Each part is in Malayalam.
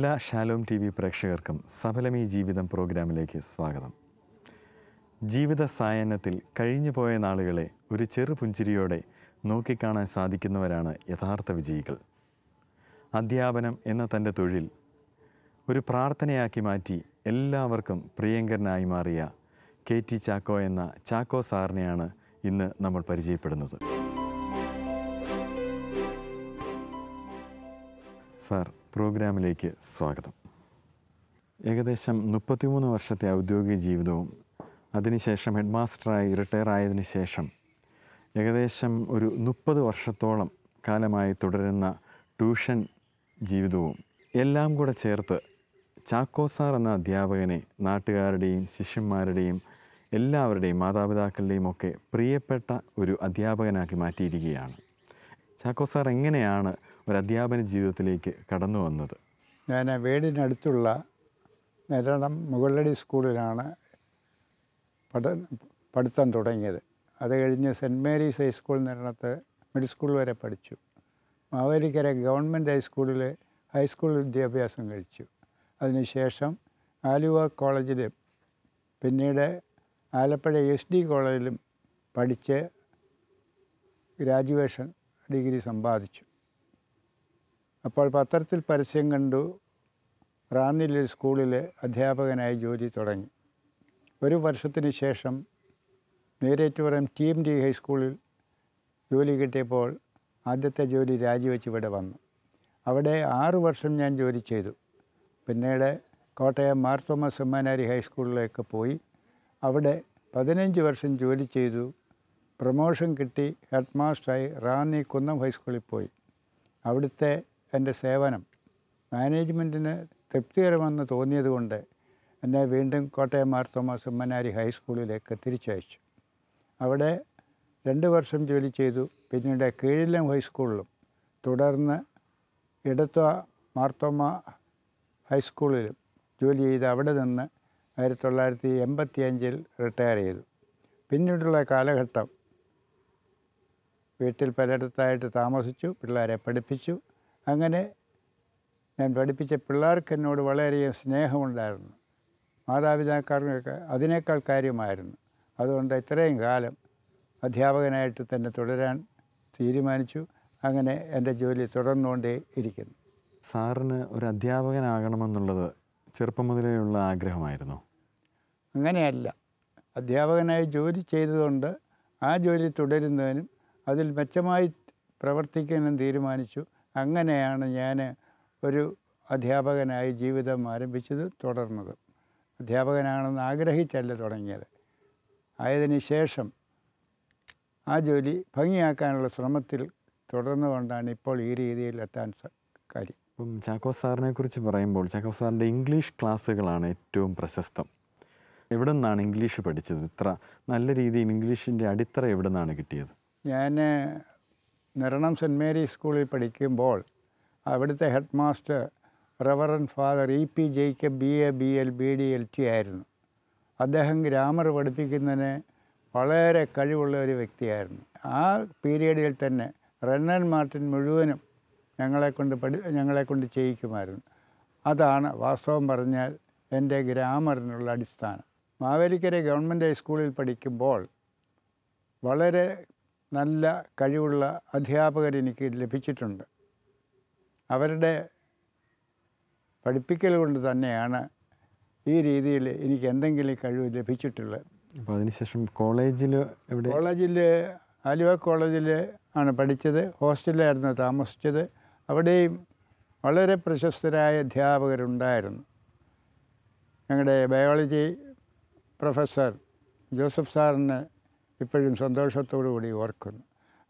എല്ലാ ഷാലോം ടി വി പ്രേക്ഷകർക്കും സഫലമീ ജീവിതം പ്രോഗ്രാമിലേക്ക് സ്വാഗതം. ജീവിത സായാഹ്നത്തിൽ കഴിഞ്ഞുപോയ നാളുകളെ ഒരു ചെറു പുഞ്ചിരിയോടെ നോക്കിക്കാണാൻ സാധിക്കുന്നവരാണ് യഥാർത്ഥ വിജയികൾ. അധ്യാപനം എന്ന തൻ്റെ തൊഴിൽ ഒരു പ്രാർത്ഥനയാക്കി മാറ്റി എല്ലാവർക്കും പ്രിയങ്കരനായി മാറിയ KT ചാക്കോ എന്ന ചാക്കോ സാറിനെയാണ് ഇന്ന് നമ്മൾ പരിചയപ്പെടുന്നത്. സാർ, പ്രോഗ്രാമിലേക്ക് സ്വാഗതം. ഏകദേശം 33 വർഷത്തെ ഔദ്യോഗിക ജീവിതവും അതിനുശേഷം ഹെഡ് മാസ്റ്ററായി റിട്ടയർ ആയതിനു ശേഷം ഏകദേശം ഒരു 30 വർഷത്തോളം കാലമായി തുടരുന്ന ട്യൂഷൻ ജീവിതവും എല്ലാം കൂടെ ചേർത്ത് ചാക്കോ സാർ എന്ന അധ്യാപകനെ നാട്ടുകാരുടെയും ശിഷ്യന്മാരുടെയും എല്ലാവരുടെയും മാതാപിതാക്കളുടെയും ഒക്കെ പ്രിയപ്പെട്ട ഒരു അധ്യാപകനാക്കി മാറ്റിയിരിക്കുകയാണ്. ചാക്കോ സാർ എങ്ങനെയാണ് ഒരു അധ്യാപന ജീവിതത്തിലേക്ക് കടന്നു വന്നത്? ഞാൻ വീടിനടുത്തുള്ള നിരണം മുകളടി സ്കൂളിലാണ് പഠിത്തം തുടങ്ങിയത്. അത് കഴിഞ്ഞ് സെൻറ്റ് മേരീസ് ഹൈസ്കൂൾ നിരണത്ത് മിഡിൽ സ്കൂൾ വരെ പഠിച്ചു. മാവേലിക്കര ഗവൺമെൻറ് ഹൈസ്കൂളിൽ ഹൈസ്കൂൾ വിദ്യാഭ്യാസം കഴിച്ചു. അതിനുശേഷം ആലുവ കോളേജിലും പിന്നീട് ആലപ്പുഴ SD കോളേജിലും പഠിച്ച് ഗ്രാജുവേഷൻ ഡിഗ്രി സമ്പാദിച്ചു. അപ്പോൾ പത്രത്തിൽ പരസ്യം കണ്ടു റാന്നിയിലൊരു സ്കൂളിൽ അധ്യാപകനായി ജോലി തുടങ്ങി. ഒരു വർഷത്തിന് ശേഷം നേരേറ്റുപുറം TMT ഹൈസ്കൂളിൽ ജോലി കിട്ടിയപ്പോൾ ആദ്യത്തെ ജോലി രാജിവെച്ച് ഇവിടെ വന്നു. അവിടെ 6 വർഷം ഞാൻ ജോലി ചെയ്തു. പിന്നീട് കോട്ടയം മാർ തോമസ് സെമ്മാനാരി ഹൈസ്കൂളിലേക്ക് പോയി. അവിടെ 15 വർഷം ജോലി ചെയ്തു. പ്രൊമോഷൻ കിട്ടി ഹെഡ് മാസ്റ്ററായി റാന്നി കുന്നം ഹൈസ്കൂളിൽ പോയി. അവിടുത്തെ എൻ്റെ സേവനം മാനേജ്മെൻറ്റിന് തൃപ്തികരമെന്ന് തോന്നിയതുകൊണ്ട് എന്നെ വീണ്ടും കോട്ടയം മാർ തോമസ് സെമ്മാനാരി ഹൈസ്കൂളിലേക്ക് തിരിച്ചയച്ചു. അവിടെ 2 വർഷം ജോലി ചെയ്തു. പിന്നീട് കീഴിലം ഹൈസ്കൂളിലും തുടർന്ന് ഇടത്വ മാർത്തോമ ഹൈസ്കൂളിലും ജോലി ചെയ്ത് അവിടെ നിന്ന് 1985 റിട്ടയർ ചെയ്തു. പിന്നീടുള്ള കാലഘട്ടം വീട്ടിൽ പലയിടത്തായിട്ട് താമസിച്ചു, പിള്ളേരെ പഠിപ്പിച്ചു. അങ്ങനെ ഞാൻ പഠിപ്പിച്ച പിള്ളേർക്ക് എന്നോട് വളരെയധികം സ്നേഹമുണ്ടായിരുന്നു. മാതാപിതാക്കൾക്കൊക്കെ അതിനേക്കാൾ കാര്യമായിരുന്നു. അതുകൊണ്ട് ഇത്രയും കാലം അധ്യാപകനായിട്ട് തന്നെ തുടരാൻ തീരുമാനിച്ചു. അങ്ങനെ എൻ്റെ ജോലി തുടർന്നുകൊണ്ടേ ഇരിക്കുന്നു. സാറിന് ഒരു അധ്യാപകനാകണമെന്നുള്ളത് ചെറുപ്പം മുതലേയുള്ള ആഗ്രഹമായിരുന്നു? അങ്ങനെയല്ല. അധ്യാപകനായി ജോലി ചെയ്തതുകൊണ്ട് ആ ജോലി തുടരുന്നതിനും അതിൽ മെച്ചമായി പ്രവർത്തിക്കാനും തീരുമാനിച്ചു. അങ്ങനെയാണ് ഞാൻ ഒരു അധ്യാപകനായി ജീവിതം ആരംഭിച്ചത്, തുടർന്നത്. അധ്യാപകനാണെന്ന് ആഗ്രഹിച്ചല്ല തുടങ്ങിയത്. ആയതിനു ശേഷം ആ ജോലി ഭംഗിയാക്കാനുള്ള ശ്രമത്തിൽ തുടർന്നുകൊണ്ടാണ് ഇപ്പോൾ ഈ രീതിയിൽ എത്താൻ കാര്യം. ഇപ്പം ചാക്കോ സാറിനെ കുറിച്ച് പറയുമ്പോൾ ചാക്കോ സാറിൻ്റെ ഇംഗ്ലീഷ് ക്ലാസ്സുകളാണ് ഏറ്റവും പ്രശസ്തം. എവിടെ നിന്നാണ് ഇംഗ്ലീഷ് പഠിച്ചത്? ഇത്ര നല്ല രീതിയിൽ ഇംഗ്ലീഷിൻ്റെ അടിത്തറ എവിടെ നിന്നാണ് കിട്ടിയത്? ഞാൻ നിരണം സെൻറ്റ് മേരീസ് സ്കൂളിൽ പഠിക്കുമ്പോൾ അവിടുത്തെ head master reverend father EP Jacob BA BL BD LT ആയിരുന്നു. അദ്ദേഹം ഗ്രാമർ പഠിപ്പിക്കുന്നതിന് വളരെ കഴിവുള്ള ഒരു വ്യക്തിയായിരുന്നു. ആ പീരീഡിൽ തന്നെ റണ്ണൻ മാർട്ടിൻ മുഴുവനും ഞങ്ങളെക്കൊണ്ട് ചെയ്യിക്കുമായിരുന്നു. അതാണ് വാസ്തവം പറഞ്ഞാൽ എൻ്റെ ഗ്രാമറിനുള്ള അടിസ്ഥാനം. മാവേലിക്കര ഗവൺമെൻറ് ഹൈസ്കൂളിൽ പഠിക്കുമ്പോൾ വളരെ നല്ല കഴിവുള്ള അധ്യാപകർ എനിക്ക് ലഭിച്ചിട്ടുണ്ട്. അവരുടെ പഠിപ്പിക്കൽ കൊണ്ട് തന്നെയാണ് ഈ രീതിയിൽ എനിക്ക് എന്തെങ്കിലും കഴിവ് ലഭിച്ചിട്ടുള്ളത്. അപ്പോൾ അതിനുശേഷം കോളേജിൽ ആലുവ കോളേജിൽ ആണ് പഠിച്ചത്. ഹോസ്റ്റലിലായിരുന്നു താമസിച്ചത്. അവിടെയും വളരെ പ്രശസ്തരായ അധ്യാപകരുണ്ടായിരുന്നു. ഞങ്ങളുടെ ബയോളജി പ്രൊഫസർ ജോസഫ് സാറിനെ ഇപ്പോഴും സന്തോഷത്തോടു കൂടി ഓർക്കുന്നു.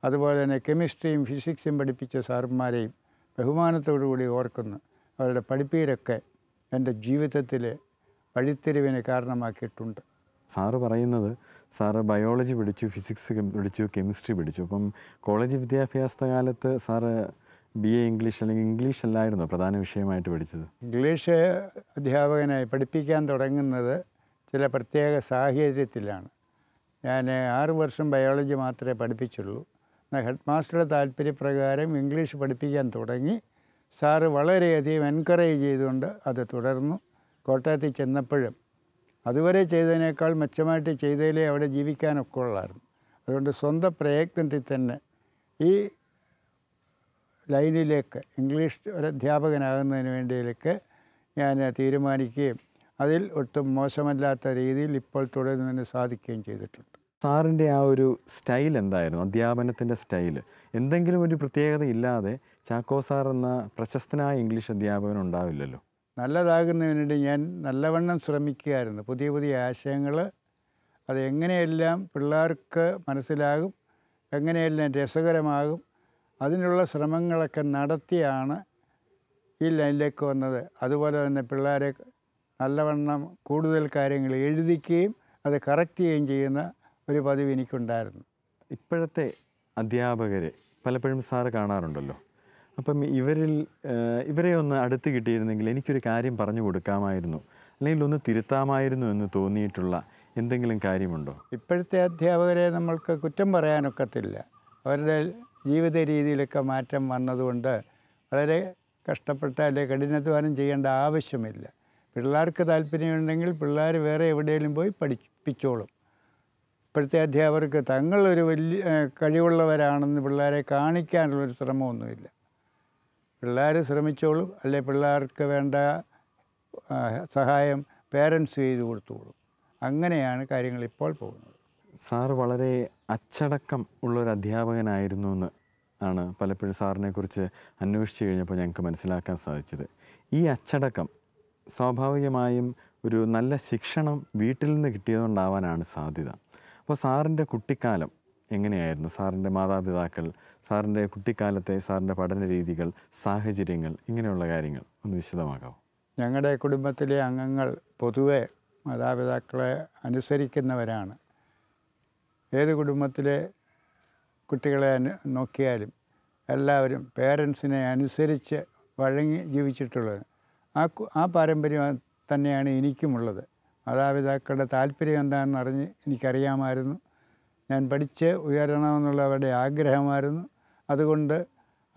അതുപോലെ തന്നെ കെമിസ്ട്രിയും ഫിസിക്സും പഠിപ്പിച്ച സാറുമാരെയും ബഹുമാനത്തോടു കൂടി ഓർക്കുന്നു. അവരുടെ പഠിപ്പീരൊക്കെ എൻ്റെ ജീവിതത്തിൽ വഴിത്തിരിവിന് കാരണമാക്കിയിട്ടുണ്ട്. സാറ് പറയുന്നത് സാറ് ബയോളജി പഠിച്ചു, ഫിസിക്സ് പഠിച്ചു, കെമിസ്ട്രി പഠിച്ചു. അപ്പം കോളേജ് വിദ്യാഭ്യാസ കാലത്ത് സാറ് BA ഇംഗ്ലീഷ് അല്ലെങ്കിൽ ഇംഗ്ലീഷ് അല്ലായിരുന്നോ പ്രധാന വിഷയമായിട്ട് പഠിച്ചത്? ഇംഗ്ലീഷ് അധ്യാപകനായി പഠിപ്പിക്കാൻ തുടങ്ങുന്നത് ചില പ്രത്യേക സാഹചര്യത്തിലാണ്. ഞാൻ 6 വർഷം ബയോളജി മാത്രമേ പഠിപ്പിച്ചുള്ളൂ. ഹെഡ് മാസ്റ്ററുടെ താല്പര്യപ്രകാരം ഇംഗ്ലീഷ് പഠിപ്പിക്കാൻ തുടങ്ങി. സാറ് വളരെയധികം എൻകറേജ് ചെയ്തുകൊണ്ട് അത് തുടർന്നു. കോട്ടയത്തിൽ ചെന്നപ്പോഴും അതുവരെ ചെയ്തതിനേക്കാൾ മെച്ചമായിട്ട് ചെയ്തതിലേ അവിടെ ജീവിക്കാനൊക്കെ ഉള്ളായിരുന്നു. അതുകൊണ്ട് സ്വന്തം പ്രയത്നത്തിൽ തന്നെ ഈ ലൈനിലേക്ക് ഇംഗ്ലീഷ് ഒരു അധ്യാപകനാകുന്നതിന് വേണ്ടിയിലേക്ക് ഞാൻ തീരുമാനിക്കുകയും അതിൽ ഒട്ടും മോശമല്ലാത്ത രീതിയിൽ ഇപ്പോൾ തുടരുന്നതിന് സാധിക്കുകയും ചെയ്തിട്ടുണ്ട്. സാറിൻ്റെ ആ ഒരു സ്റ്റൈൽ എന്തായിരുന്നു? അധ്യാപനത്തിൻ്റെ സ്റ്റൈൽ എന്തെങ്കിലും ഒരു പ്രത്യേകത ഇല്ലാതെ ചാക്കോ സാർ എന്ന പ്രശസ്തനായ ഇംഗ്ലീഷ് അധ്യാപകൻ ഉണ്ടാവില്ലല്ലോ. നല്ലതാകുന്നതിന് വേണ്ടി ഞാൻ നല്ലവണ്ണം ശ്രമിക്കുകയായിരുന്നു. പുതിയ പുതിയ ആശയങ്ങൾ അത് എങ്ങനെയെല്ലാം പിള്ളേർക്ക് മനസ്സിലാകും, എങ്ങനെയെല്ലാം രസകരമാകും, അതിനുള്ള ശ്രമങ്ങളൊക്കെ നടത്തിയാണ് ഈ ലൈനിലേക്ക് വന്നത്. അതുപോലെ തന്നെ പിള്ളേരെ നല്ലവണ്ണം കൂടുതൽ കാര്യങ്ങൾ എഴുതിക്കുകയും അത് കറക്റ്റ് ചെയ്യുകയും ചെയ്യുന്ന ഒരു പതിവ് എനിക്കുണ്ടായിരുന്നു. ഇപ്പോഴത്തെ അധ്യാപകരെ പലപ്പോഴും സാറ് കാണാറുണ്ടല്ലോ. അപ്പം ഇവരെ ഒന്ന് അടുത്ത് കിട്ടിയിരുന്നെങ്കിൽ എനിക്കൊരു കാര്യം പറഞ്ഞു കൊടുക്കാമായിരുന്നു, അല്ലെങ്കിൽ ഒന്ന് തിരുത്താമായിരുന്നു എന്ന് തോന്നിയിട്ടുള്ള എന്തെങ്കിലും കാര്യമുണ്ടോ? ഇപ്പോഴത്തെ അധ്യാപകരെ നമ്മൾക്ക് കുറ്റം പറയാനൊക്കത്തില്ല. അവരുടെ ജീവിത രീതിയിലൊക്കെ മാറ്റം വന്നതുകൊണ്ട് വളരെ കഷ്ടപ്പെട്ട അല്ലെങ്കിൽ കഠിനാധ്വാനം ചെയ്യേണ്ട ആവശ്യമില്ല. പിള്ളേർക്ക് താല്പര്യമുണ്ടെങ്കിൽ പിള്ളേർ വേറെ എവിടെയെങ്കിലും പോയി പഠിപ്പിച്ചോളും. ഇപ്പോഴത്തെ അധ്യാപകർക്ക് തങ്ങളൊരു വലിയ കഴിവുള്ളവരാണെന്ന് പിള്ളേരെ കാണിക്കാനുള്ളൊരു ശ്രമമൊന്നുമില്ല. പിള്ളേർ ശ്രമിച്ചോളും, അല്ലെ പിള്ളേർക്ക് വേണ്ട സഹായം പേരൻസ് ചെയ്ത് കൊടുത്തോളും. അങ്ങനെയാണ് കാര്യങ്ങൾ ഇപ്പോൾ പോകുന്നത്. സാറ് വളരെ അച്ചടക്കം ഉള്ളൊരു അധ്യാപകനായിരുന്നു എന്ന് ആണ് പലപ്പോഴും സാറിനെക്കുറിച്ച് അന്വേഷിച്ച് കഴിഞ്ഞപ്പോൾ ഞങ്ങൾക്ക് മനസ്സിലാക്കാൻ സാധിച്ചത്. ഈ അച്ചടക്കം സ്വാഭാവികമായും ഒരു നല്ല ശിക്ഷണം വീട്ടിൽ നിന്ന് കിട്ടിയതുകൊണ്ടാവാനാണ് സാധ്യത. അപ്പോൾ സാറിൻ്റെ കുട്ടിക്കാലം എങ്ങനെയായിരുന്നു? സാറിൻ്റെ മാതാപിതാക്കൾ, സാറിൻ്റെ കുട്ടിക്കാലത്തെ സാറിൻ്റെ പഠന രീതികൾ, സാഹചര്യങ്ങൾ, ഇങ്ങനെയുള്ള കാര്യങ്ങൾ ഒന്ന് വിശദമാക്കാമോ? ഞങ്ങളുടെ കുടുംബത്തിലെ അംഗങ്ങൾ പൊതുവെ മാതാപിതാക്കളെ അനുസരിക്കുന്നവരാണ്. ഏത് കുടുംബത്തിലെ കുട്ടികളെ നോക്കിയാലും എല്ലാവരും പേരൻസിനെ അനുസരിച്ച് വഴങ്ങി ജീവിച്ചിട്ടുള്ളത്. ആ പാരമ്പര്യം തന്നെയാണ് എനിക്കുമുള്ളത്. മാതാപിതാക്കളുടെ താല്പര്യം എന്താണെന്ന് അറിഞ്ഞ് എനിക്കറിയാമായിരുന്നു. ഞാൻ പഠിച്ച് ഉയരണമെന്നുള്ള അവരുടെ ആഗ്രഹമായിരുന്നു. അതുകൊണ്ട്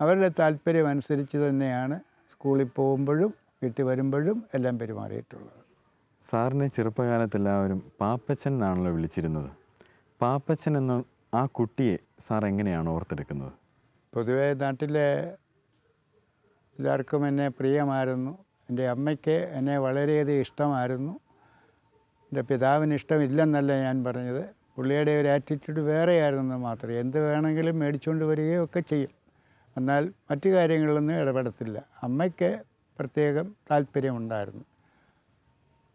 അവരുടെ താല്പര്യം അനുസരിച്ച് തന്നെയാണ് സ്കൂളിൽ പോകുമ്പോഴും വീട്ടിൽ വരുമ്പോഴും എല്ലാം പെരുമാറിയിട്ടുള്ളത്. സാറിനെ ചെറുപ്പകാലത്ത് എല്ലാവരും പാപ്പച്ചൻ എന്നാണല്ലോ വിളിച്ചിരുന്നത്. പാപ്പച്ചൻ എന്ന ആ കുട്ടിയെ സാർ എങ്ങനെയാണ് ഓർത്തെടുക്കുന്നത്? പൊതുവേ നാട്ടിലെ എല്ലാവർക്കും എന്നെ പ്രിയമായിരുന്നു. എൻ്റെ അമ്മയ്ക്ക് എന്നെ വളരെയധികം ഇഷ്ടമായിരുന്നു. എൻ്റെ പിതാവിന് ഇഷ്ടമില്ലെന്നല്ല ഞാൻ പറഞ്ഞത്. പുള്ളിയുടെ ഒരു ആറ്റിറ്റ്യൂഡ് വേറെയായിരുന്നു മാത്രമേ. എന്ത് വേണമെങ്കിലും മേടിച്ചുകൊണ്ട് വരികയോ ഒക്കെ ചെയ്യും. എന്നാൽ മറ്റു കാര്യങ്ങളിലൊന്നും ഇടപെടത്തില്ല. അമ്മയ്ക്ക് പ്രത്യേകം താല്പര്യമുണ്ടായിരുന്നു.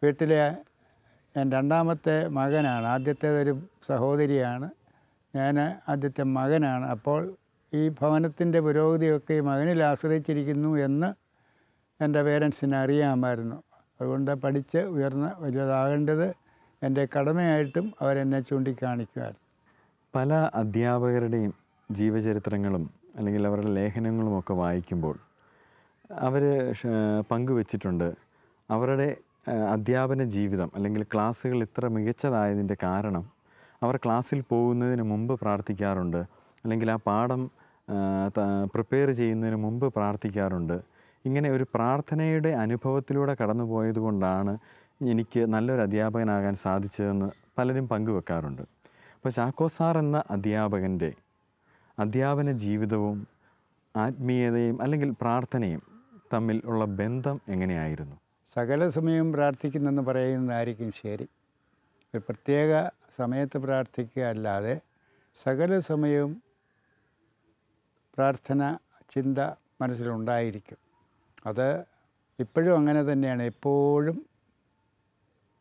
വീട്ടിലെ ഞാൻ രണ്ടാമത്തെ മകനാണ്. ആദ്യത്തേതൊരു സഹോദരിയാണ്. ഞാൻ ആദ്യത്തെ മകനാണ്. അപ്പോൾ ഈ ഭവനത്തിൻ്റെ പുരോഗതിയൊക്കെ ഈ മകനിൽ ആശ്രയിച്ചിരിക്കുന്നു എന്ന് എൻ്റെ പേരൻസിന് അറിയാമായിരുന്നു. അതുകൊണ്ട് പഠിച്ച് ഉയർന്ന് വലുതാകേണ്ടത് എൻ്റെ കടമയായിട്ടും അവരെന്നെ ചൂണ്ടിക്കാണിക്കുമായിരുന്നു. പല അധ്യാപകരുടെയും ജീവചരിത്രങ്ങളും അല്ലെങ്കിൽ അവരുടെ ലേഖനങ്ങളുമൊക്കെ വായിക്കുമ്പോൾ അവർ പങ്കുവച്ചിട്ടുണ്ട് അവരുടെ അധ്യാപന ജീവിതം അല്ലെങ്കിൽ ക്ലാസ്സുകൾ ഇത്ര മികച്ചതായതിൻ്റെ കാരണം അവർ ക്ലാസ്സിൽ പോകുന്നതിന് മുമ്പ് പ്രാർത്ഥിക്കാറുണ്ട്, അല്ലെങ്കിൽ ആ പാഠം പ്രിപ്പയർ ചെയ്യുന്നതിന് മുമ്പ് പ്രാർത്ഥിക്കാറുണ്ട്. ഇങ്ങനെ ഒരു പ്രാർത്ഥനയുടെ അനുഭവത്തിലൂടെ കടന്നു പോയത് കൊണ്ടാണ് എനിക്ക് നല്ലൊരു അധ്യാപകനാകാൻ സാധിച്ചതെന്ന് പലരും പങ്കുവെക്കാറുണ്ട്. അപ്പോൾ ചാക്കോ സാർ എന്ന അധ്യാപകൻ്റെ അധ്യാപന ജീവിതവും ആത്മീയതയും അല്ലെങ്കിൽ പ്രാർത്ഥനയും തമ്മിൽ ഉള്ള ബന്ധം എങ്ങനെയായിരുന്നു? സകല സമയവും പ്രാർത്ഥിക്കുന്നെന്ന് പറയുന്നതായിരിക്കും ശരി. ഒരു പ്രത്യേക സമയത്ത് പ്രാർത്ഥിക്കുക അല്ലാതെ സകല സമയവും പ്രാർത്ഥന ചിന്ത മനസ്സിലുണ്ടായിരിക്കും. അത് ഇപ്പോഴും അങ്ങനെ തന്നെയാണ്. എപ്പോഴും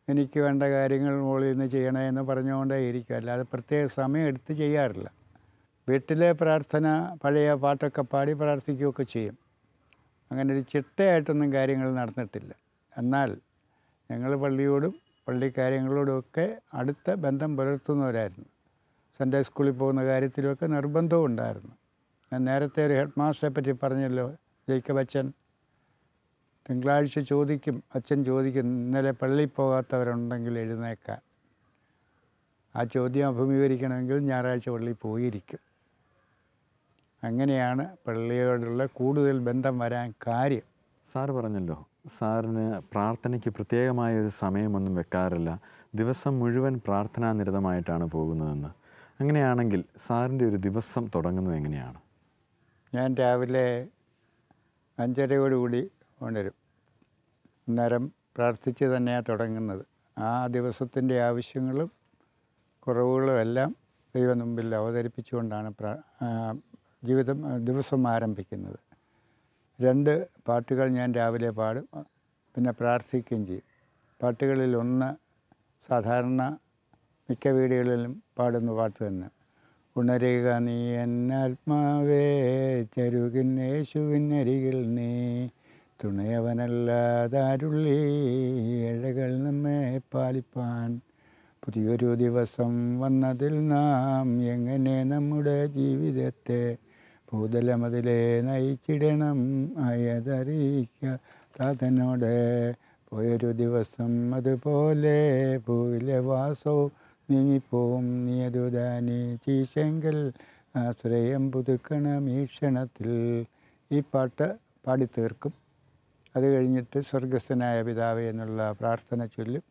എനിക്ക് വേണ്ട കാര്യങ്ങൾ മുകളിൽ നിന്ന് ചെയ്യണേ എന്ന് പറഞ്ഞുകൊണ്ടേ ഇരിക്കും. അല്ലാതെ പ്രത്യേക സമയം എടുത്ത് ചെയ്യാറില്ല. വീട്ടിലെ പ്രാർത്ഥന പഴയ പാട്ടൊക്കെ പാടി പ്രാർത്ഥിക്കുകയൊക്കെ ചെയ്യും. അങ്ങനെ ഒരു ചിട്ടയായിട്ടൊന്നും കാര്യങ്ങൾ നടന്നിട്ടില്ല. എന്നാൽ ഞങ്ങൾ പള്ളിയോടും പള്ളിക്കാര്യങ്ങളോടുമൊക്കെ അടുത്ത ബന്ധം പുലർത്തുന്നവരായിരുന്നു. സൺഡേ സ്കൂളിൽ പോകുന്ന കാര്യത്തിലുമൊക്കെ നിർബന്ധവും ഉണ്ടായിരുന്നു. ഞാൻ നേരത്തെ ഒരു ഹെഡ് മാസ്റ്ററെ പറ്റി പറഞ്ഞല്ലോ, ജേക്കബ് അച്ഛൻ. തിങ്കളാഴ്ച അച്ഛൻ ചോദിക്കും, ഇന്നലെ പള്ളിയിൽ പോകാത്തവരുണ്ടെങ്കിൽ എഴുന്നേക്കാൻ. ആ ചോദ്യം അഭിമുഖീകരിക്കണമെങ്കിൽ ഞായറാഴ്ച പള്ളിയിൽ പോയിരിക്കും. അങ്ങനെയാണ് പള്ളിയോടുള്ള കൂടുതൽ ബന്ധം വരാൻ കാര്യം. സാറ് പറഞ്ഞല്ലോ, സാറിന് പ്രാർത്ഥനയ്ക്ക് പ്രത്യേകമായ ഒരു സമയമൊന്നും വെക്കാറില്ല, ദിവസം മുഴുവൻ പ്രാർത്ഥനാനിരതമായിട്ടാണ് പോകുന്നതെന്ന്. അങ്ങനെയാണെങ്കിൽ സാറിൻ്റെ ഒരു ദിവസം തുടങ്ങുന്നത് എങ്ങനെയാണ്? ഞാൻ രാവിലെ 5:30 ഉണരും. അന്നേരം പ്രാർത്ഥിച്ച് തന്നെയാണ് തുടങ്ങുന്നത്. ആ ദിവസത്തിൻ്റെ ആവശ്യങ്ങളും കുറവുകളും എല്ലാം ദൈവം മുമ്പിൽ അവതരിപ്പിച്ചുകൊണ്ടാണ് ദിവസം ആരംഭിക്കുന്നത്. 2 പാട്ടുകൾ ഞാൻ രാവിലെ പാടും, പിന്നെ പ്രാർത്ഥിക്കുകയും ചെയ്യും. പാട്ടുകളിൽ ഒന്ന് സാധാരണ മിക്ക വീടുകളിലും പാടുന്ന പാട്ട് തന്നെ. ഉണരുക നീ എന്നാത്മാവേ, ചരുകിൻ യേശുവിനരികിൽ നീ, തുണയവനല്ലാതാരുള്ളി ഏഴകൾ നമ്മെ പാലിപ്പാൻ. പുതിയൊരു ദിവസം വന്നതിൽ നാം എങ്ങനെ നമ്മുടെ ജീവിതത്തെ ഭൂതലമതിലെ നയിച്ചിടണം, ആയതറിയിക്കാതനോട്. പോയൊരു ദിവസം അതുപോലെ ഭൂവിലെ വാസവും നീങ്ങിപ്പോവും, നീയതുദാനി ചീശെങ്കിൽ ആശ്രയം പുതുക്കണം ഈ ക്ഷണത്തിൽ. ഈ പാട്ട് പാടിത്തീർക്കും. അത് കഴിഞ്ഞിട്ട് സ്വർഗസ്ഥനായ പിതാവേ എന്നുള്ള പ്രാർത്ഥന ചൊല്ലും.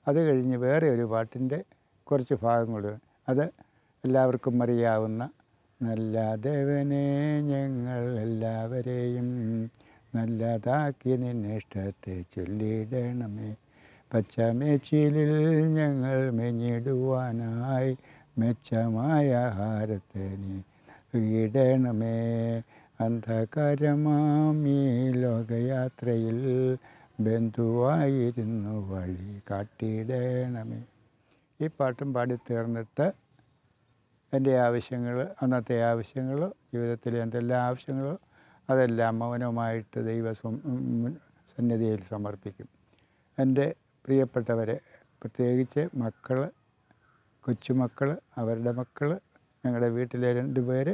അത് കഴിഞ്ഞ് വേറെ ഒരു പാട്ടിൻ്റെ കുറച്ച് ഭാഗങ്ങൾ, അത് എല്ലാവർക്കും അറിയാവുന്ന നല്ല ദേവനെ ഞങ്ങൾ എല്ലാവരെയും നല്ലതാക്കി നിന്നിഷ്ടത്തെ ചൊല്ലിയിടണമേ, പച്ചമേച്ചിലിൽ ഞങ്ങൾ മെഞ്ഞിടുവാനായി മെച്ചമായ ആഹാരത്തെ നീ ഇടണമേ, അന്ധകാരമാം ഈ ലോകയാത്രയിൽ ബന്ധുവായിരുന്നു വഴി കാട്ടിയിടണമേ. ഈ പാട്ടും പാടിത്തീർന്നിട്ട് എൻ്റെ ആവശ്യങ്ങൾ, അന്നത്തെ ആവശ്യങ്ങൾ, ജീവിതത്തിലെ എന്തെല്ലാം ആവശ്യങ്ങളോ അതെല്ലാം മൗനമായിട്ട് സന്നിധിയിൽ സമർപ്പിക്കും. എൻ്റെ പ്രിയപ്പെട്ടവരെ, പ്രത്യേകിച്ച് മക്കൾ, കൊച്ചുമക്കൾ, അവരുടെ മക്കൾ, ഞങ്ങളുടെ വീട്ടിലെ 2 പേര്,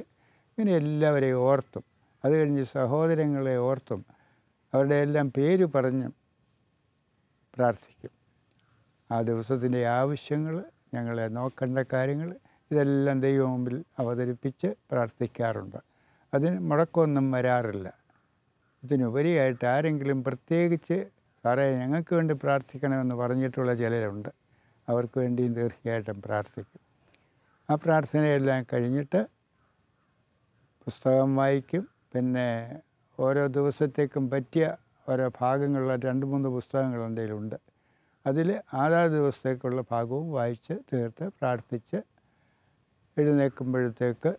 ഇങ്ങനെ എല്ലാവരെയും ഓർത്തും, അത് കഴിഞ്ഞ് സഹോദരങ്ങളെ ഓർത്തും അവരുടെ എല്ലാം പേര് പറഞ്ഞും പ്രാർത്ഥിക്കും. ആ ദിവസത്തിൻ്റെ ആവശ്യങ്ങൾ, ഞങ്ങളെ നോക്കേണ്ട കാര്യങ്ങൾ, ഇതെല്ലാം ദൈവം മുമ്പിൽ അവതരിപ്പിച്ച് പ്രാർത്ഥിക്കാറുണ്ട്. അതിന് മുടക്കമൊന്നും വരാറില്ല. ഇതിനുപരിയായിട്ട് ആരെങ്കിലും പ്രത്യേകിച്ച് സാറേ ഞങ്ങൾക്ക് വേണ്ടി പ്രാർത്ഥിക്കണമെന്ന് പറഞ്ഞിട്ടുള്ള ചിലരുണ്ട്. അവർക്ക് വേണ്ടിയും തീർച്ചയായിട്ടും പ്രാർത്ഥിക്കും. ആ പ്രാർത്ഥനയെല്ലാം കഴിഞ്ഞിട്ട് പുസ്തകം വായിക്കും. പിന്നെ ഓരോ ദിവസത്തേക്കും പറ്റിയ ഓരോ ഭാഗങ്ങളുള്ള 2-3 പുസ്തകങ്ങൾ എൻ്റെ കയ്യിലുണ്ട്. അതിൽ അതാത് ദിവസത്തേക്കുള്ള ഭാഗവും വായിച്ച് തീർത്ത് പ്രാർത്ഥിച്ച് എഴുന്നേൽക്കുമ്പോഴത്തേക്ക്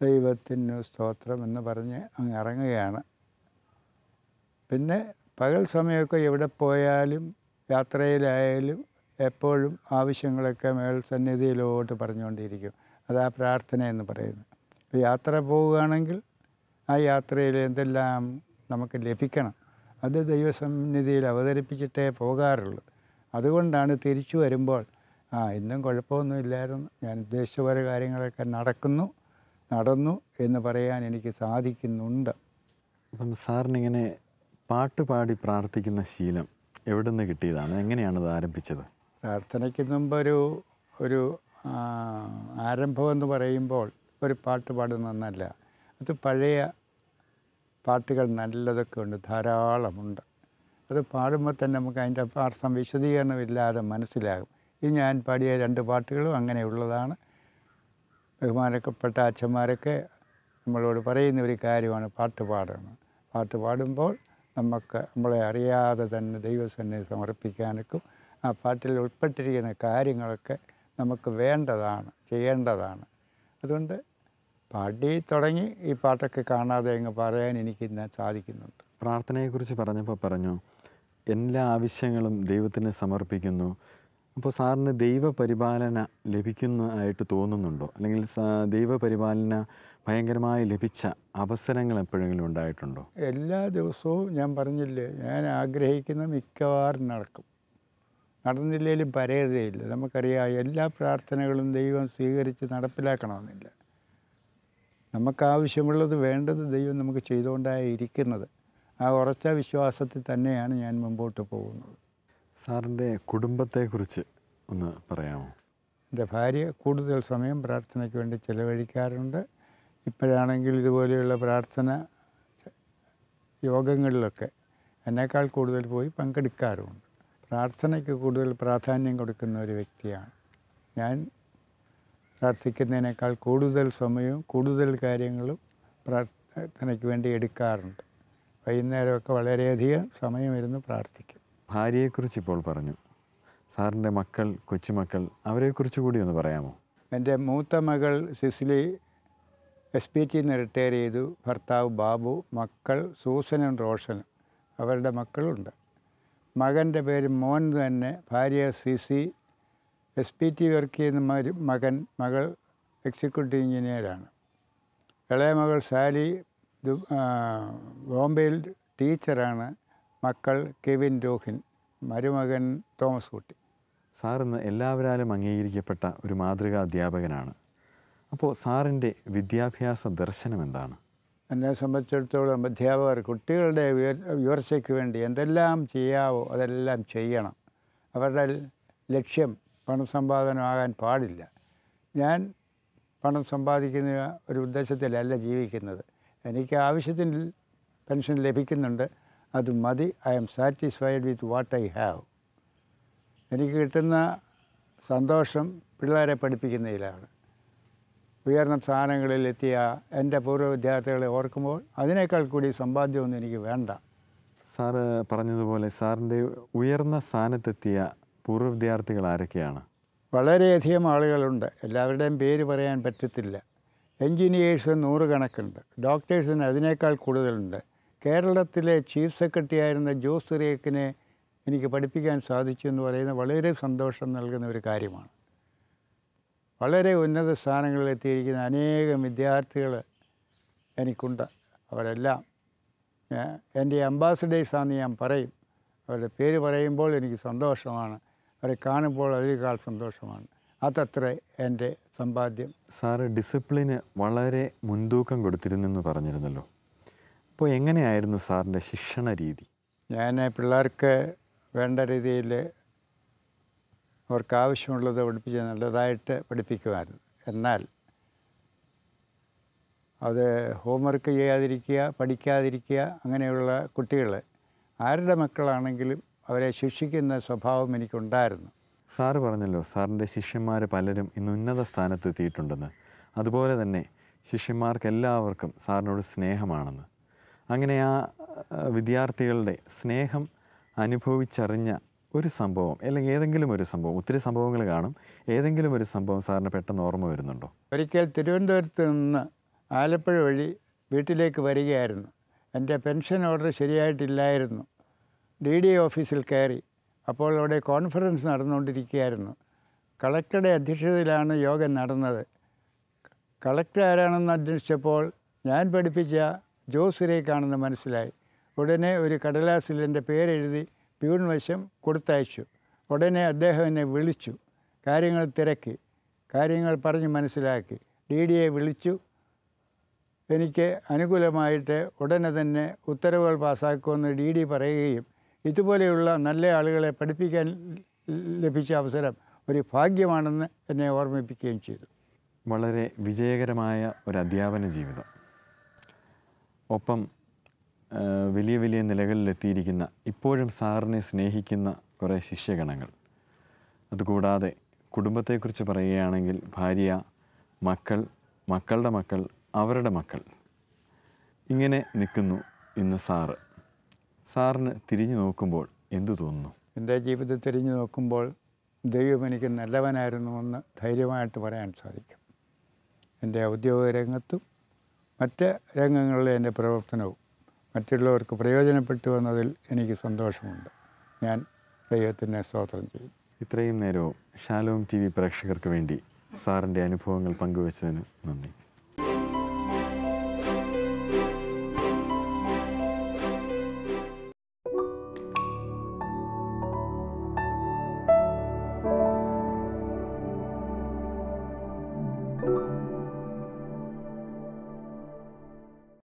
ദൈവത്തിന് സ്തോത്രം എന്ന് പറഞ്ഞ് അങ്ങ് ഇറങ്ങുകയാണ്. പിന്നെ പകൽ സമയമൊക്കെ എവിടെ പോയാലും യാത്രയിലായാലും എപ്പോഴും ആവശ്യങ്ങളൊക്കെ മേൽ സന്നിധിയിലോട്ട് പറഞ്ഞുകൊണ്ടിരിക്കും. അതാ പ്രാർത്ഥന എന്ന് പറയുന്നത്. ഇപ്പോൾ യാത്ര പോവുകയാണെങ്കിൽ ആ യാത്രയിൽ എന്തെല്ലാം നമുക്ക് ലഭിക്കണം അത് ദൈവസന്നിധിയിൽ അവതരിപ്പിച്ചിട്ടേ പോകാറുള്ളൂ. അതുകൊണ്ടാണ് തിരിച്ചു വരുമ്പോൾ ഇന്നും കുഴപ്പമൊന്നുമില്ലായിരുന്നു, ഞാൻ ഉദ്ദേശിച്ച പോലെ കാര്യങ്ങളൊക്കെ നടന്നു എന്ന് പറയാൻ എനിക്ക് സാധിക്കുന്നുണ്ട്. അപ്പം സാറിനിങ്ങനെ പാട്ട് പാടി പ്രാർത്ഥിക്കുന്ന ശീലം എവിടെ നിന്ന് കിട്ടിയതാണ്? എങ്ങനെയാണത് ആരംഭിച്ചത്? പ്രാർത്ഥനയ്ക്ക് മുമ്പ് ഒരു ആരംഭം എന്ന് പറയുമ്പോൾ ഒരു പാട്ട് പാടുന്നതല്ല. അത് പഴയ പാട്ടുകൾ നല്ലതൊക്കെ ഉണ്ട്, ധാരാളമുണ്ട്. അത് പാടുമ്പോൾ തന്നെ നമുക്ക് അതിൻ്റെ അർത്ഥം വിശദീകരണമില്ലാതെ മനസ്സിലാകും. ഈ ഞാൻ പാടിയ 2 പാട്ടുകളും അങ്ങനെയുള്ളതാണ്. ബഹുമാനപ്പെട്ട അച്ഛന്മാരൊക്കെ നമ്മളോട് പറയുന്ന ഒരു കാര്യമാണ് പാട്ട് പാടണം. പാട്ട് പാടുമ്പോൾ നമ്മളെ അറിയാതെ തന്നെ ദൈവസന്നിധി സമർപ്പിക്കാനൊക്കെ ആ പാട്ടിൽ ഉൾപ്പെട്ടിരിക്കുന്ന കാര്യങ്ങളൊക്കെ നമുക്ക് വേണ്ടതാണ്, ചെയ്യേണ്ടതാണ്. അതുകൊണ്ട് പാടി തുടങ്ങി ഈ പാട്ടൊക്കെ കാണാതെ അങ്ങ് പറയാൻ എനിക്ക് ഇന്ന് സാധിക്കുന്നുണ്ട്. പ്രാർത്ഥനയെക്കുറിച്ച് പറഞ്ഞപ്പോൾ പറഞ്ഞു എല്ലാ ആവശ്യങ്ങളും ദൈവത്തിന് സമർപ്പിക്കുന്നു. അപ്പോൾ സാറിന് ദൈവപരിപാലന ലഭിക്കുന്നതായിട്ട് തോന്നുന്നുണ്ടോ? അല്ലെങ്കിൽ ദൈവപരിപാലന ഭയങ്കരമായി ലഭിച്ച അവസരങ്ങൾ എപ്പോഴെങ്കിലും ഉണ്ടായിട്ടുണ്ടോ? എല്ലാ ദിവസവും ഞാൻ പറഞ്ഞില്ലേ, ഞാൻ ആഗ്രഹിക്കുന്ന മിക്കവാറും നടന്നില്ലെങ്കിലും പരേതയില്ല. നമുക്കറിയാം എല്ലാ പ്രാർത്ഥനകളും ദൈവം സ്വീകരിച്ച് നടപ്പിലാക്കണമെന്നില്ല. നമുക്കാവശ്യമുള്ളത് വേണ്ടത് ദൈവം നമുക്ക് ചെയ്തുകൊണ്ടായിരിക്കുന്നത്. ആ ഉറച്ച വിശ്വാസത്തിൽ തന്നെയാണ് ഞാൻ മുമ്പോട്ട് പോകുന്നത്. സാറിൻ്റെ കുടുംബത്തെക്കുറിച്ച് ഒന്ന് പറയാമോ? എൻ്റെ ഭാര്യ കൂടുതൽ സമയം പ്രാർത്ഥനയ്ക്ക് വേണ്ടി ചിലവഴിക്കാറുണ്ട്. ഇപ്പോഴാണെങ്കിൽ ഇതുപോലെയുള്ള പ്രാർത്ഥന യോഗങ്ങളിലൊക്കെ എന്നേക്കാൾ കൂടുതൽ പോയി പങ്കെടുക്കാറുമുണ്ട്. പ്രാർത്ഥനയ്ക്ക് കൂടുതൽ പ്രാധാന്യം കൊടുക്കുന്ന ഒരു വ്യക്തിയാണ് ഞാൻ. പ്രാർത്ഥിക്കുന്നതിനേക്കാൾ കൂടുതൽ സമയവും കൂടുതൽ കാര്യങ്ങളും പ്രാർത്ഥനയ്ക്ക് വേണ്ടി എടുക്കാറുണ്ട്. വൈകുന്നേരമൊക്കെ വളരെയധികം സമയമിരുന്ന് പ്രാർത്ഥിക്കും. ഭാര്യയെക്കുറിച്ച് ഇപ്പോൾ പറഞ്ഞു. സാറിൻ്റെ മക്കൾ, കൊച്ചുമക്കൾ, അവരെക്കുറിച്ച് കൂടി ഒന്ന് പറയാമോ? എൻ്റെ മൂത്ത മകൾ സിസിലി SPT നിന്ന് റിട്ടയർ ചെയ്തു. ഭർത്താവ് ബാബു, മക്കൾ സൂസനും റോഷനും, അവരുടെ മക്കളുണ്ട്. മകൻ്റെ പേര് മോൻ തന്നെ, ഭാര്യ സിസി. SPT വർക്ക് ചെയ്യുന്ന മകൾ എക്സിക്യൂട്ടീവ് എഞ്ചിനീയറാണ്. ഇളയ മകൾ സാലി ബോംബെയിൽ ടീച്ചറാണ്. മക്കൾ കെവിൻ, രോഹിൻ, മരുമകൻ തോമസ് കുട്ടി. സാർ ഇന്ന് എല്ലാവരാലും അംഗീകരിക്കപ്പെട്ട ഒരു മാതൃകാ അധ്യാപകനാണ്. അപ്പോൾ സാറിൻ്റെ വിദ്യാഭ്യാസ ദർശനം എന്താണ്? എന്നെ സംബന്ധിച്ചിടത്തോളം അധ്യാപകർ കുട്ടികളുടെ ഉയർച്ചയ്ക്ക് വേണ്ടി എന്തെല്ലാം ചെയ്യാവോ അതെല്ലാം ചെയ്യണം. അവരുടെ ലക്ഷ്യം പണസമ്പാദനമാകാൻ പാടില്ല. ഞാൻ പണം സമ്പാദിക്കുന്ന ഒരു ഉദ്ദേശത്തിലല്ല ജീവിക്കുന്നത്. എനിക്ക് ആവശ്യത്തിന് പെൻഷൻ ലഭിക്കുന്നുണ്ട്, അത് മതി. I am satisfied with what I have. എനിക്ക് കിട്ടുന്ന സന്തോഷം പിള്ളേരെ പഠിപ്പിക്കുന്നതിലാണ്. ഉയർന്ന സ്ഥാനങ്ങളിൽ എത്തിയ എൻ്റെ പൂർവ്വ വിദ്യാർത്ഥികളെ ഓർക്കുമ്പോൾ അതിനേക്കാൾ കൂടി സമ്പാദ്യമൊന്നും എനിക്ക് വേണ്ട. സാറ് പറഞ്ഞതുപോലെ സാറിൻ്റെ ഉയർന്ന സ്ഥാനത്തെത്തിയ പൂർവ്വ വിദ്യാർത്ഥികൾ ആരൊക്കെയാണ്? വളരെയധികം ആളുകളുണ്ട്. എല്ലാവരുടെയും പേര് പറയാൻ പറ്റത്തില്ല. എൻജിനീയേഴ്സ് 100 കണക്കുണ്ട്. ഡോക്ടേഴ്സിന് അതിനേക്കാൾ കൂടുതലുണ്ട്. കേരളത്തിലെ ചീഫ് സെക്രട്ടറി ആയിരുന്ന ജോസ് സിറിയക്കിനെ എനിക്ക് പഠിപ്പിക്കാൻ സാധിച്ചു എന്ന് പറയുന്നത് വളരെ സന്തോഷം നൽകുന്ന ഒരു കാര്യമാണ്. വളരെ ഉന്നത സ്ഥാനങ്ങളിൽ എത്തിയിരിക്കുന്ന അനേകം വിദ്യാർത്ഥികൾ എനിക്കുണ്ട്. അവരെല്ലാം എൻ്റെ അംബാസഡേഴ്സാണെന്ന് ഞാൻ പറയും. അവരുടെ പേര് പറയുമ്പോൾ എനിക്ക് സന്തോഷമാണ്. അവരെ കാണുമ്പോൾ അതിനേക്കാൾ സന്തോഷമാണ്. അതത്ര എൻ്റെ സമ്പാദ്യം. സാറ് ഡിസിപ്ലിന് വളരെ മുൻതൂക്കം കൊടുത്തിരുന്നെന്ന് പറഞ്ഞിരുന്നല്ലോ. അപ്പോൾ എങ്ങനെയായിരുന്നു സാറിൻ്റെ ശിക്ഷണ രീതി? ഞാൻ പിള്ളേർക്ക് വേണ്ട രീതിയിൽ അവർക്ക് ആവശ്യമുള്ളത് പഠിപ്പിച്ച് നല്ലതായിട്ട് പഠിപ്പിക്കുമായിരുന്നു. എന്നാൽ അത് ഹോംവർക്ക് ചെയ്യാതിരിക്കുക, പഠിക്കാതിരിക്കുക, അങ്ങനെയുള്ള കുട്ടികൾ ആരുടെ മക്കളാണെങ്കിലും അവരെ ശിക്ഷിക്കുന്ന സ്വഭാവം എനിക്കുണ്ടായിരുന്നു. സാറ് പറഞ്ഞല്ലോ സാറിൻ്റെ ശിഷ്യന്മാർ പലരും ഇന്ന് ഉന്നത സ്ഥാനത്തെത്തിയിട്ടുണ്ടെന്ന്. അതുപോലെ തന്നെ ശിഷ്യന്മാർക്കെല്ലാവർക്കും സാറിനോട് സ്നേഹമാണെന്ന്. അങ്ങനെ ആ വിദ്യാർത്ഥികളുടെ സ്നേഹം അനുഭവിച്ചറിഞ്ഞ ഒരു സംഭവം, അല്ലെങ്കിൽ ഏതെങ്കിലും ഒരു സംഭവം, ഒത്തിരി സംഭവങ്ങൾ കാണും, ഏതെങ്കിലും ഒരു സംഭവം സാറിന് പെട്ടെന്ന് ഓർമ്മ വരുന്നുണ്ടോ? ഒരിക്കൽ തിരുവനന്തപുരത്ത് നിന്ന് ആലപ്പുഴ വഴി വീട്ടിലേക്ക് വരികയായിരുന്നു. എൻ്റെ പെൻഷൻ ഓർഡർ ശരിയായിട്ടില്ലായിരുന്നു. DDA ഓഫീസിൽ കയറി. അപ്പോൾ അവിടെ കോൺഫറൻസ് നടന്നുകൊണ്ടിരിക്കുകയായിരുന്നു. കളക്ടറുടെ അധ്യക്ഷതയിലാണ് യോഗം നടന്നത്. കളക്ടർ ആരാണെന്ന് അന്വേഷിച്ചപ്പോൾ ഞാൻ പഠിപ്പിച്ച ജോസ് സിറിയക്കാണെന്ന് മനസ്സിലായി. ഉടനെ ഒരു കടലാസിൽ എൻ്റെ പേരെഴുതി പ്യൂൺ വശം കൊടുത്തയച്ചു. ഉടനെ അദ്ദേഹം എന്നെ വിളിച്ചു, കാര്യങ്ങൾ തിരക്കി, കാര്യങ്ങൾ പറഞ്ഞ് മനസ്സിലാക്കി. DDA വിളിച്ചു. എനിക്ക് അനുകൂലമായിട്ട് ഉടനെ തന്നെ ഉത്തരവുകൾ പാസ്സാക്കുമെന്ന് DD പറയുകയും ഇതുപോലെയുള്ള നല്ല ആളുകളെ പഠിപ്പിക്കാൻ ലഭിച്ച അവസരം ഒരു ഭാഗ്യമാണെന്ന് എന്നെ ഓർമ്മിപ്പിക്കുകയും ചെയ്തു. വളരെ വിജയകരമായ ഒരു അധ്യാപന ജീവിതം, ഒപ്പം വലിയ വലിയ നിലകളിലെത്തിയിരിക്കുന്ന, ഇപ്പോഴും സാറിനെ സ്നേഹിക്കുന്ന കുറേ ശിഷ്യഗണങ്ങൾ. അതുകൂടാതെ കുടുംബത്തെക്കുറിച്ച് പറയുകയാണെങ്കിൽ ഭാര്യ, മക്കൾ, മക്കളുടെ മക്കൾ, അവരുടെ മക്കൾ, ഇങ്ങനെ നിൽക്കുന്നു ഇന്ന് സാറ്. സാറിന് തിരിഞ്ഞു നോക്കുമ്പോൾ എന്തു തോന്നുന്നു? എൻ്റെ ജീവിതം തിരിഞ്ഞു നോക്കുമ്പോൾ ദൈവം എനിക്ക് നല്ലവനായിരുന്നുവെന്ന് ധൈര്യമായിട്ട് പറയാൻ സാധിക്കും. എൻ്റെ ഔദ്യോഗിക രംഗത്തും മറ്റ് രംഗങ്ങളിലെ എൻ്റെ പ്രവർത്തനവും മറ്റുള്ളവർക്ക് പ്രയോജനപ്പെട്ടു എന്നതിൽ എനിക്ക് സന്തോഷമുണ്ട്. ഞാൻ ദൈവത്തിനെ സ്തോത്രം ചെയ്യും. ഇത്രയും നേരവും ഷാലോം TV പ്രേക്ഷകർക്ക് വേണ്ടി സാറിൻ്റെ അനുഭവങ്ങൾ പങ്കുവച്ചതിന് നന്ദി.